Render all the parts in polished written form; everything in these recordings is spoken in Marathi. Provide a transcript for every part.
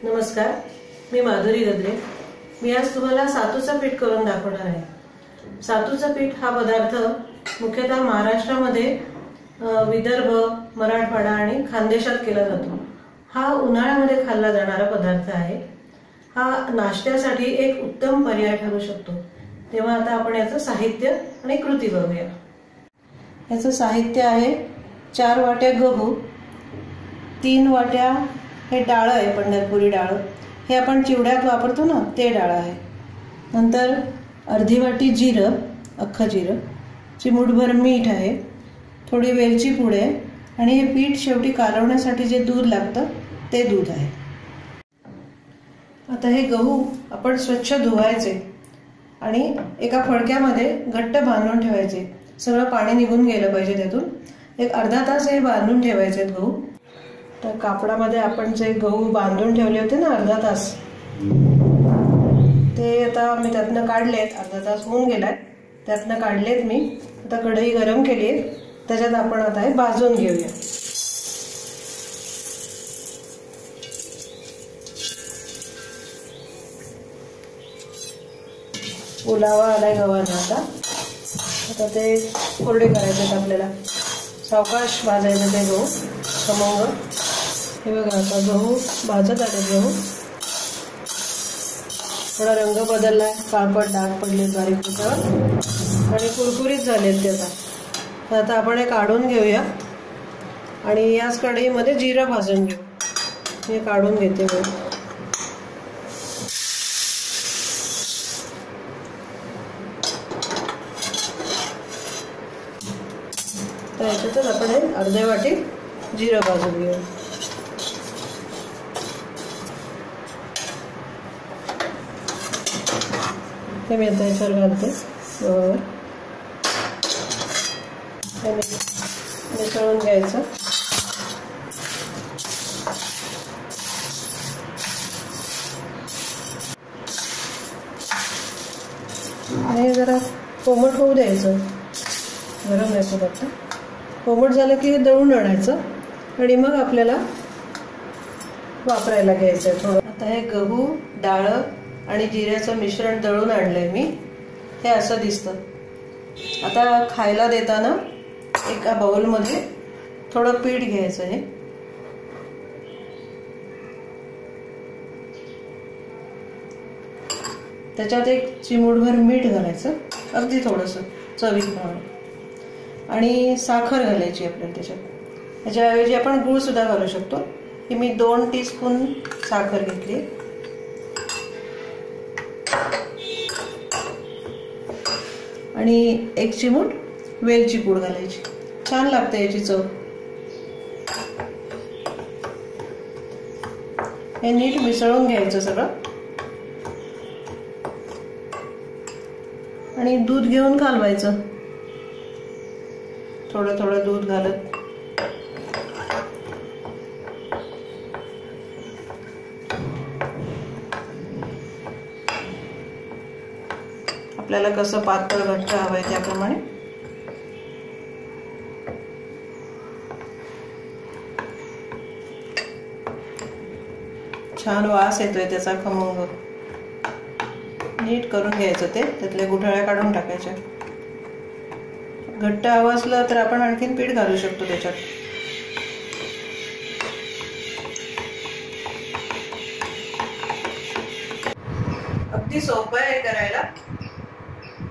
नमस्कार, मी माधुरी गद्रे। मी आज तुम्हाला सातूचं पीठ करून दाखवणार आहे। सातूचं पीठ हा पदार्थ मुख्यतः महाराष्ट्रामध्ये विदर्भ, मराठवाडा आणि खानदेशात केला जातो। हा उन्हाळ्यामध्ये खाल्ला जाणारा पदार्थ आहे। हा नाश्त्यासाठी एक उत्तम पर्याय ठरू शकतो। तेव्हा आता आपण याचं साहित्य आणि कृती बघूया। याचं साहित्य आहे 4 वाट्या गहू, 3 वाट्या हे डाळ आहे, पंढरपुरी डाळ, हे आपण चिवड्यात वापरतो ना ते डाळ आहे। नंतर अर्धी वाटी जिरं, अख्खं जिरं, चिमूटभर मीठ आहे, थोडी वेलची पूड आहे आणि हे पीठ शेवटी कालवण्यासाठी जे दूध लागतं ते दूध आहे। आता हे गहू आपण स्वच्छ धुवायचे आणि एका फडक्यामध्ये घट्ट बांधून ठेवायचे। सगळं पाणी निघून गेलं पाहिजे त्यातून। एक अर्धा तास हे बांधून ठेवायचे गहू। तर कापडामध्ये आपण जे गहू बांधून ठेवले होते ना अर्धा तास, ते आता मी त्यातनं काढलेत। अर्धा तास होऊन गेलाय, त्यातनं काढलेत मी। आता कढई गरम केली आहे, त्याच्यात आपण आता हे भाजून घेऊया। ओलावा आलाय गव्हाचा। आता ते कोरडे करायचे आपल्याला, सावकाश भाजायचं ते गहू खमंग। हे बघा आता गहू भाजत आले। गहू थोडा रंग बदललाय, काळपट डाग पडले बारीक त्याच्यावर आणि कुरकुरीत झालेत ते आता। आता आपण हे काढून घेऊया आणि याच कढईमध्ये जिरं भाजून घेऊ। हे काढून घेते मी। तर याच्यातच आपण हे अर्ध्या वाटी जिरं भाजून घेऊ। हे मी आता याच्यावर घालते बरोबर। हे मिसळून घ्यायचं। आणि जरा कोमट होऊ द्यायचं, गरम आहे फक्त। कोमट झालं की हे दळून आणायचं आणि मग आपल्याला वापरायला घ्यायचं थोडं। आता हे गहू, डाळ आणि जिऱ्याचं मिश्रण दळून आणलंय मी। हे असं दिसतं। आता खायला देताना एका बाउलमध्ये थोडं पीठ घ्यायचं आहे। त्याच्यात एक चिमूटभर मीठ घालायचं, अगदी थोडंसं चवीप्रमाणे, आणि साखर घालायची आपल्याला त्याच्यात। त्याच्याऐवजी आपण गूळ सुद्धा घालू शकतो। ही मी 2 टीस्पून साखर घेतली आणि 1 चिमूट वेलची पूड घालायची। छान लागते याची चव। हे नीट मिसळून घ्यायचं सगळं आणि दूध घेऊन कालवायचं, थोडं थोडं दूध घालत। आपल्याला कसं पातळ घट्ट हवंय त्याप्रमाणे। छान वास येतोय त्याचा खमंग। नीट करून घ्यायचं ते, त्यातल्या गुठळ्या काढून टाकायच्या। घट्ट हवं असलं तर आपण आणखीन पीठ घालू शकतो त्याच्यात। अगदी सोपं आहे करायला,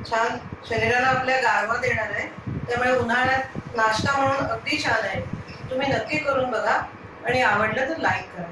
छान शरीराला आपल्या गारवा देणार आहे, त्यामुळे उन्हाळ्यात नाश्ता म्हणून अगदी छान आहे। तुम्ही नक्की करून बघा आणि आवडलं तर लाईक करा।